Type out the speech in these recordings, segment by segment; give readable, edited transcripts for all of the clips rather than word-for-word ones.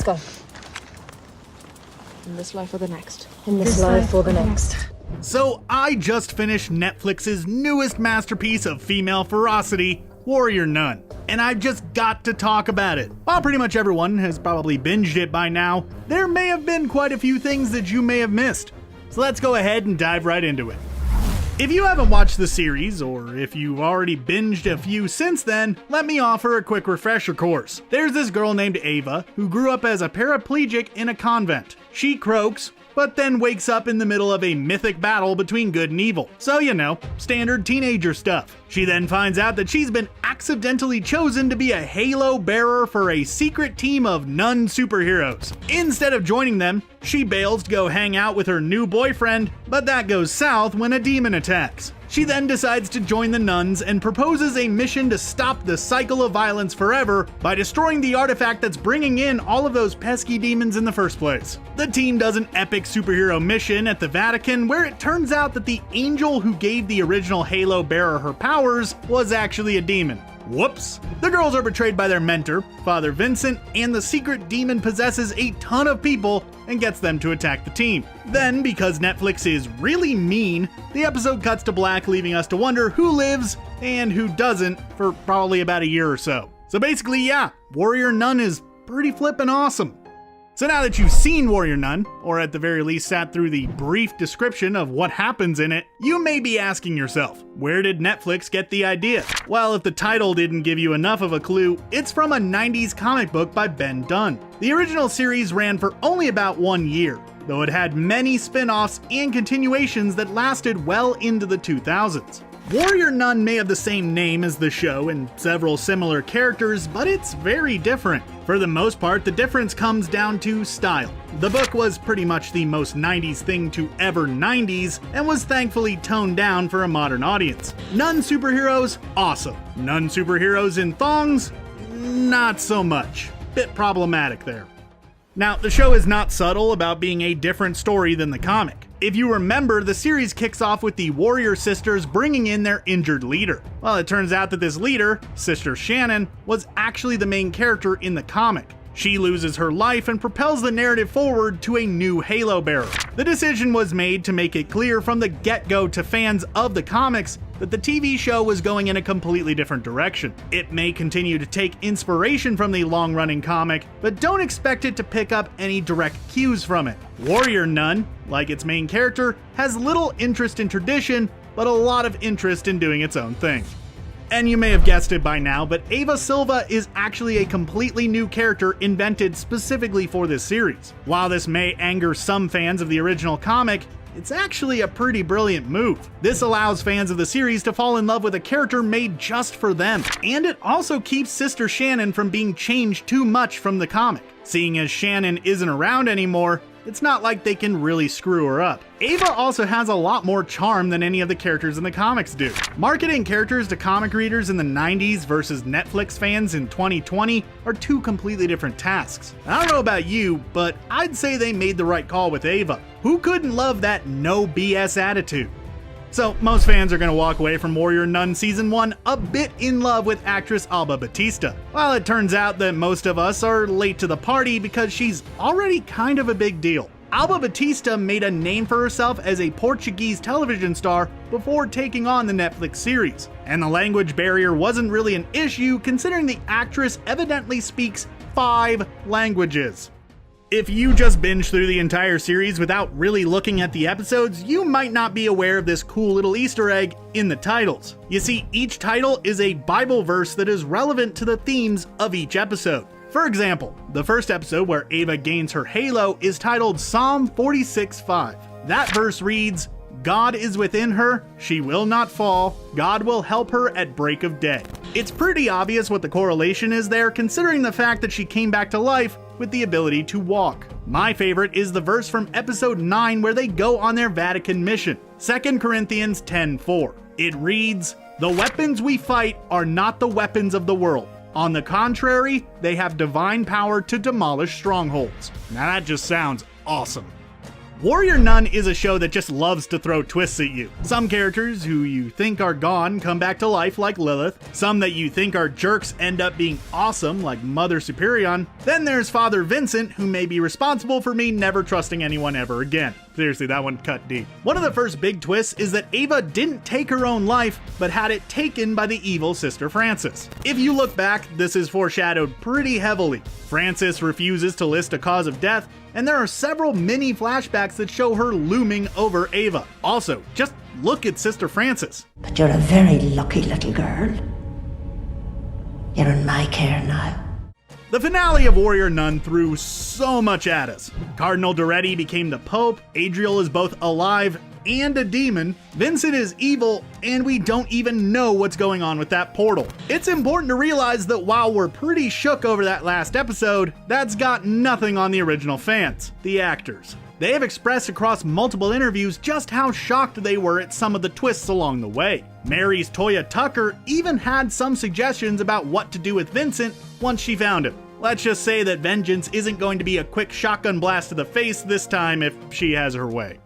go. In this life or the next. In this life or the next. So I just finished Netflix's newest masterpiece of female ferocity, Warrior Nun, and I've just got to talk about it. While pretty much everyone has probably binged it by now, there may have been quite a few things that you may have missed. So let's go ahead and dive right into it. If you haven't watched the series, or if you've already binged a few since then, let me offer a quick refresher course. There's this girl named Ava, who grew up as a paraplegic in a convent. She croaks, but then wakes up in the middle of a mythic battle between good and evil. So, you know, standard teenager stuff. She then finds out that she's been accidentally chosen to be a halo bearer for a secret team of nun superheroes. Instead of joining them, she bails to go hang out with her new boyfriend, but that goes south when a demon attacks. She then decides to join the nuns and proposes a mission to stop the cycle of violence forever by destroying the artifact that's bringing in all of those pesky demons in the first place. The team does an epic superhero mission at the Vatican where it turns out that the angel who gave the original Halo bearer her powers was actually a demon. Whoops. The girls are betrayed by their mentor, Father Vincent, and the secret demon possesses a ton of people and gets them to attack the team. Then, because Netflix is really mean, the episode cuts to black, leaving us to wonder who lives and who doesn't for probably about a year or so. So basically, yeah, Warrior Nun is pretty flippin' awesome. So now that you've seen Warrior Nun, or at the very least sat through the brief description of what happens in it, you may be asking yourself, where did Netflix get the idea? Well, if the title didn't give you enough of a clue, it's from a 90s comic book by Ben Dunn. The original series ran for only about 1 year, though it had many spin-offs and continuations that lasted well into the 2000s. Warrior Nun may have the same name as the show and several similar characters, but it's very different. For the most part, the difference comes down to style. The book was pretty much the most 90s thing to ever 90s, and was thankfully toned down for a modern audience. Nun superheroes? Awesome. Nun superheroes in thongs? Not so much. Bit problematic there. Now, the show is not subtle about being a different story than the comic. If you remember, the series kicks off with the Warrior Sisters bringing in their injured leader. Well, it turns out that this leader, Sister Shannon, was actually the main character in the comic. She loses her life and propels the narrative forward to a new Halo bearer. The decision was made to make it clear from the get-go to fans of the comics that the TV show was going in a completely different direction. It may continue to take inspiration from the long-running comic, but don't expect it to pick up any direct cues from it. Warrior Nun, like its main character, has little interest in tradition, but a lot of interest in doing its own thing. And you may have guessed it by now, but Ava Silva is actually a completely new character invented specifically for this series. While this may anger some fans of the original comic, it's actually a pretty brilliant move. This allows fans of the series to fall in love with a character made just for them, and it also keeps Sister Shannon from being changed too much from the comic. Seeing as Shannon isn't around anymore, it's not like they can really screw her up. Ava also has a lot more charm than any of the characters in the comics do. Marketing characters to comic readers in the 90s versus Netflix fans in 2020 are two completely different tasks. I don't know about you, but I'd say they made the right call with Ava. Who couldn't love that no BS attitude? So, most fans are going to walk away from Warrior Nun Season 1 a bit in love with actress Alba Batista. While it turns out that most of us are late to the party because she's already kind of a big deal. Alba Batista made a name for herself as a Portuguese television star before taking on the Netflix series, and the language barrier wasn't really an issue considering the actress evidently speaks 5 languages. If you just binge through the entire series without really looking at the episodes, you might not be aware of this cool little Easter egg in the titles. You see, each title is a Bible verse that is relevant to the themes of each episode. For example, the first episode where Ava gains her halo is titled Psalm 46:5. That verse reads, "God is within her, she will not fall, God will help her at break of day." It's pretty obvious what the correlation is there, considering the fact that she came back to life with the ability to walk. My favorite is the verse from episode 9 where they go on their Vatican mission, 2 Corinthians 10:4. It reads, "The weapons we fight are not the weapons of the world. On the contrary, they have divine power to demolish strongholds." Now that just sounds awesome. Warrior Nun is a show that just loves to throw twists at you. Some characters who you think are gone come back to life like Lilith. Some that you think are jerks end up being awesome like Mother Superion. Then there's Father Vincent, who may be responsible for me never trusting anyone ever again. Seriously, that one cut deep. One of the first big twists is that Ava didn't take her own life, but had it taken by the evil Sister Francis. If you look back, this is foreshadowed pretty heavily. Francis refuses to list a cause of death, and there are several mini flashbacks that show her looming over Ava. Also, just look at Sister Francis. But you're a very lucky little girl. You're in my care now. The finale of Warrior Nun threw so much at us. Cardinal Doretti became the Pope, Adriel is both alive and a demon, Vincent is evil, and we don't even know what's going on with that portal. It's important to realize that while we're pretty shook over that last episode, that's got nothing on the original fans, the actors. They have expressed across multiple interviews just how shocked they were at some of the twists along the way. Mary's Toya Tucker even had some suggestions about what to do with Vincent once she found him. Let's just say that vengeance isn't going to be a quick shotgun blast to the face this time if she has her way.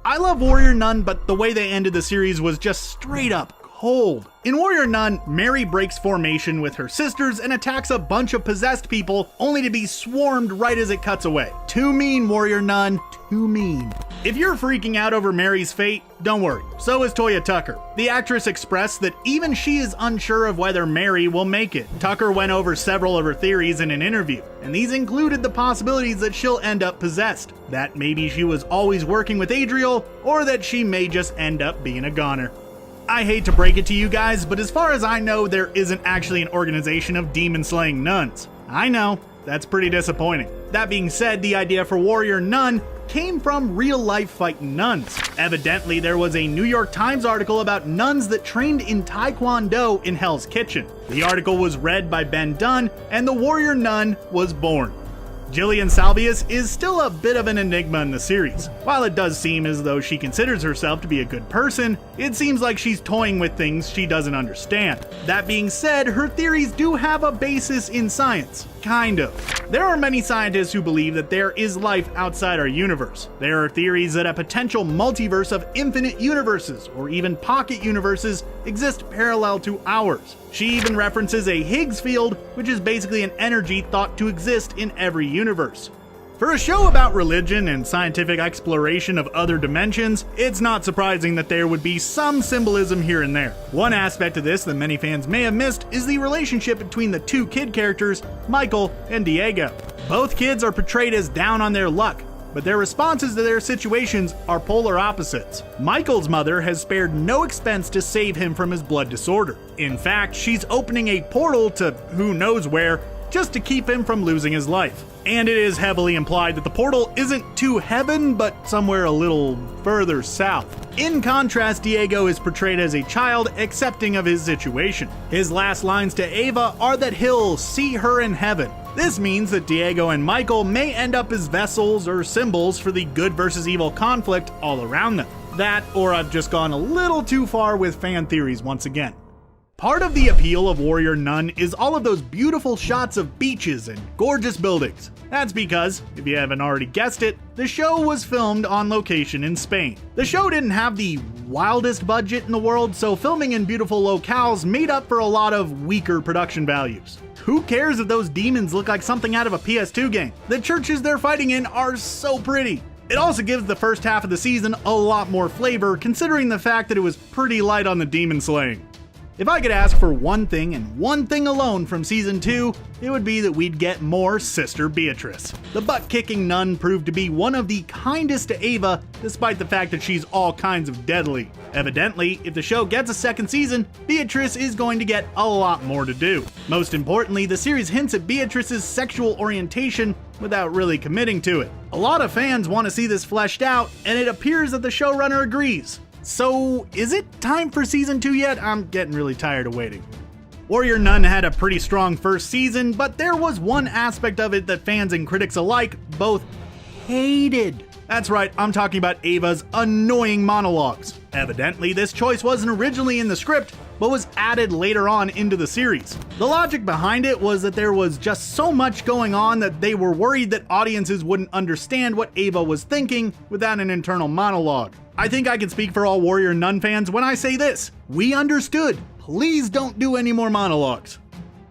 I love Warrior Nun, but the way they ended the series was just straight up cold. In Warrior Nun, Mary breaks formation with her sisters and attacks a bunch of possessed people, only to be swarmed right as it cuts away. Too mean, Warrior Nun, too mean. If you're freaking out over Mary's fate, don't worry, so is Toya Tucker. The actress expressed that even she is unsure of whether Mary will make it. Tucker went over several of her theories in an interview, and these included the possibilities that she'll end up possessed, that maybe she was always working with Adriel, or that she may just end up being a goner. I hate to break it to you guys, but as far as I know, there isn't actually an organization of demon-slaying nuns. I know, that's pretty disappointing. That being said, the idea for Warrior Nun came from real-life fighting nuns. Evidently, there was a New York Times article about nuns that trained in Taekwondo in Hell's Kitchen. The article was read by Ben Dunn, and the Warrior Nun was born. Jillian Salvius is still a bit of an enigma in the series. While it does seem as though she considers herself to be a good person, it seems like she's toying with things she doesn't understand. That being said, her theories do have a basis in science. Kind of. There are many scientists who believe that there is life outside our universe. There are theories that a potential multiverse of infinite universes, or even pocket universes, exist parallel to ours. She even references a Higgs field, which is basically an energy thought to exist in every universe. For a show about religion and scientific exploration of other dimensions, it's not surprising that there would be some symbolism here and there. One aspect of this that many fans may have missed is the relationship between the two kid characters, Michael and Diego. Both kids are portrayed as down on their luck, but their responses to their situations are polar opposites. Michael's mother has spared no expense to save him from his blood disorder. In fact, she's opening a portal to who knows where just to keep him from losing his life. And it is heavily implied that the portal isn't to heaven, but somewhere a little further south. In contrast, Diego is portrayed as a child accepting of his situation. His last lines to Ava are that he'll see her in heaven. This means that Diego and Michael may end up as vessels or symbols for the good versus evil conflict all around them. That, or I've just gone a little too far with fan theories once again. Part of the appeal of Warrior Nun is all of those beautiful shots of beaches and gorgeous buildings. That's because, if you haven't already guessed it, the show was filmed on location in Spain. The show didn't have the wildest budget in the world, so filming in beautiful locales made up for a lot of weaker production values. Who cares if those demons look like something out of a PS2 game? The churches they're fighting in are so pretty. It also gives the first half of the season a lot more flavor, considering the fact that it was pretty light on the demon slaying. If I could ask for one thing and one thing alone from Season 2, it would be that we'd get more Sister Beatrice. The butt-kicking nun proved to be one of the kindest to Ava, despite the fact that she's all kinds of deadly. Evidently, if the show gets a second season, Beatrice is going to get a lot more to do. Most importantly, the series hints at Beatrice's sexual orientation without really committing to it. A lot of fans want to see this fleshed out, and it appears that the showrunner agrees. So, is it time for Season 2 yet? I'm getting really tired of waiting. Warrior Nun had a pretty strong first season, but there was one aspect of it that fans and critics alike both hated. That's right, I'm talking about Ava's annoying monologues. Evidently, this choice wasn't originally in the script, but was added later on into the series. The logic behind it was that there was just so much going on that they were worried that audiences wouldn't understand what Ava was thinking without an internal monologue. I think I can speak for all Warrior Nun fans when I say this: we understood. Please don't do any more monologues.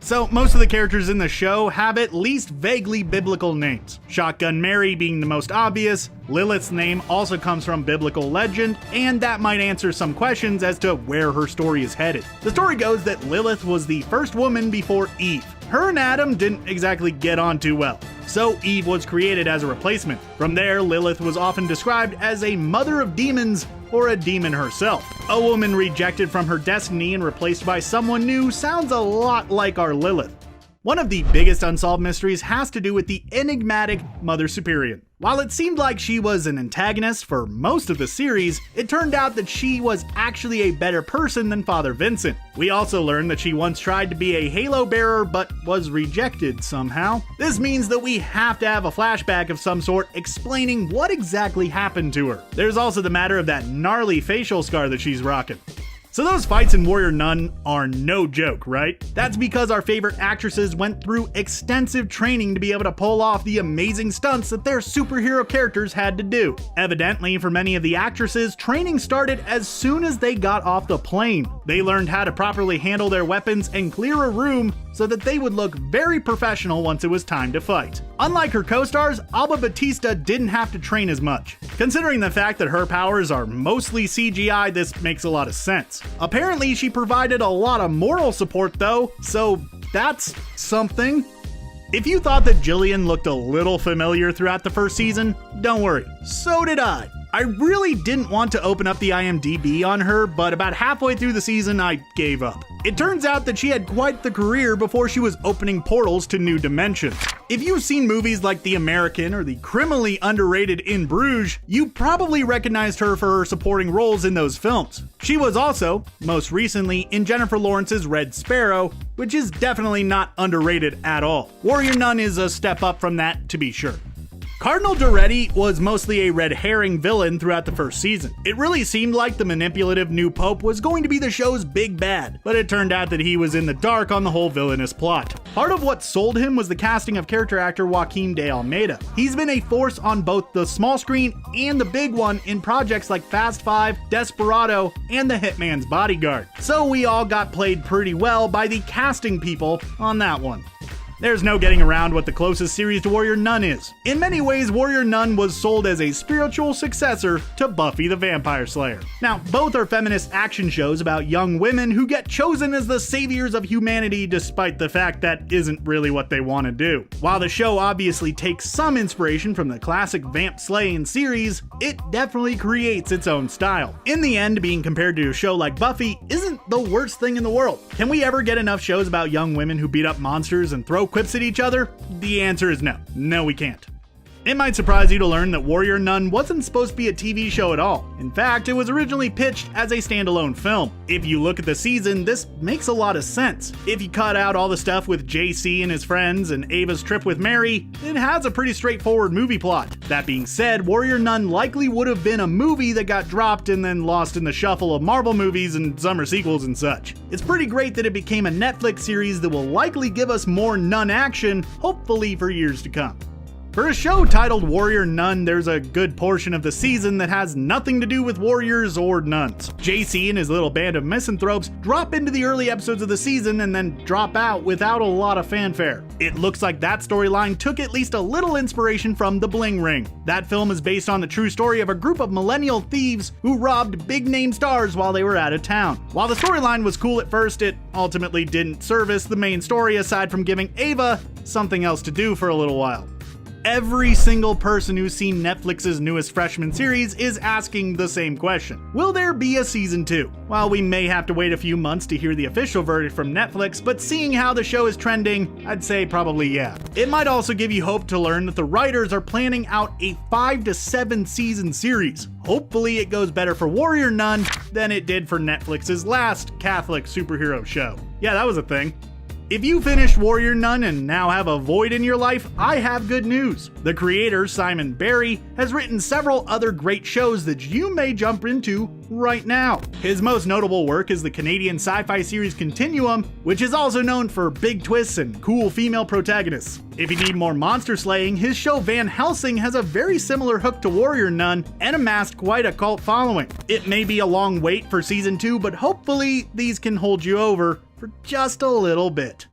So, most of the characters in the show have at least vaguely biblical names. Shotgun Mary being the most obvious. Lilith's name also comes from biblical legend, and that might answer some questions as to where her story is headed. The story goes that Lilith was the first woman before Eve. Her and Adam didn't exactly get on too well, so Eve was created as a replacement. From there, Lilith was often described as a mother of demons or a demon herself. A woman rejected from her destiny and replaced by someone new sounds a lot like our Lilith. One of the biggest unsolved mysteries has to do with the enigmatic Mother Superior. While it seemed like she was an antagonist for most of the series, it turned out that she was actually a better person than Father Vincent. We also learned that she once tried to be a halo bearer but was rejected somehow. This means that we have to have a flashback of some sort explaining what exactly happened to her. There's also the matter of that gnarly facial scar that she's rocking. So those fights in Warrior Nun are no joke, right? That's because our favorite actresses went through extensive training to be able to pull off the amazing stunts that their superhero characters had to do. Evidently, for many of the actresses, training started as soon as they got off the plane. They learned how to properly handle their weapons and clear a room so that they would look very professional once it was time to fight. Unlike her co-stars, Alba Batista didn't have to train as much. Considering the fact that her powers are mostly CGI, this makes a lot of sense. Apparently, she provided a lot of moral support though, so that's something. If you thought that Jillian looked a little familiar throughout the first season, don't worry, so did I. I really didn't want to open up the IMDb on her, but about halfway through the season, I gave up. It turns out that she had quite the career before she was opening portals to new dimensions. If you've seen movies like The American or the criminally underrated In Bruges, you probably recognized her for her supporting roles in those films. She was also, most recently, in Jennifer Lawrence's Red Sparrow, which is definitely not underrated at all. Warrior Nun is a step up from that, to be sure. Cardinal Duretti was mostly a red herring villain throughout the first season. It really seemed like the manipulative new pope was going to be the show's big bad, but it turned out that he was in the dark on the whole villainous plot. Part of what sold him was the casting of character actor Joaquim de Almeida. He's been a force on both the small screen and the big one in projects like Fast 5, Desperado, and The Hitman's Bodyguard. So we all got played pretty well by the casting people on that one. There's no getting around what the closest series to Warrior Nun is. In many ways, Warrior Nun was sold as a spiritual successor to Buffy the Vampire Slayer. Now, both are feminist action shows about young women who get chosen as the saviors of humanity despite the fact that isn't really what they want to do. While the show obviously takes some inspiration from the classic Vamp Slaying series, it definitely creates its own style. In the end, being compared to a show like Buffy isn't the worst thing in the world. Can we ever get enough shows about young women who beat up monsters and throw quips at each other? The answer is no. No, we can't. It might surprise you to learn that Warrior Nun wasn't supposed to be a TV show at all. In fact, it was originally pitched as a standalone film. If you look at the season, this makes a lot of sense. If you cut out all the stuff with JC and his friends and Ava's trip with Mary, it has a pretty straightforward movie plot. That being said, Warrior Nun likely would have been a movie that got dropped and then lost in the shuffle of Marvel movies and summer sequels and such. It's pretty great that it became a Netflix series that will likely give us more nun action, hopefully for years to come. For a show titled Warrior Nun, there's a good portion of the season that has nothing to do with warriors or nuns. JC and his little band of misanthropes drop into the early episodes of the season and then drop out without a lot of fanfare. It looks like that storyline took at least a little inspiration from The Bling Ring. That film is based on the true story of a group of millennial thieves who robbed big-name stars while they were out of town. While the storyline was cool at first, it ultimately didn't service the main story aside from giving Ava something else to do for a little while. Every single person who's seen Netflix's newest Freshman series is asking the same question. Will there be a season 2? While we may have to wait a few months to hear the official verdict from Netflix, but seeing how the show is trending, I'd say probably yeah. It might also give you hope to learn that the writers are planning out a 5 to 7 season series. Hopefully it goes better for Warrior Nun than it did for Netflix's last Catholic superhero show. Yeah, that was a thing. If you finished Warrior Nun and now have a void in your life, I have good news. The creator, Simon Barry, has written several other great shows that you may jump into right now. His most notable work is the Canadian sci-fi series Continuum, which is also known for big twists and cool female protagonists. If you need more monster slaying, his show Van Helsing has a very similar hook to Warrior Nun and amassed quite a cult following. It may be a long wait for season 2, but hopefully these can hold you over for just a little bit.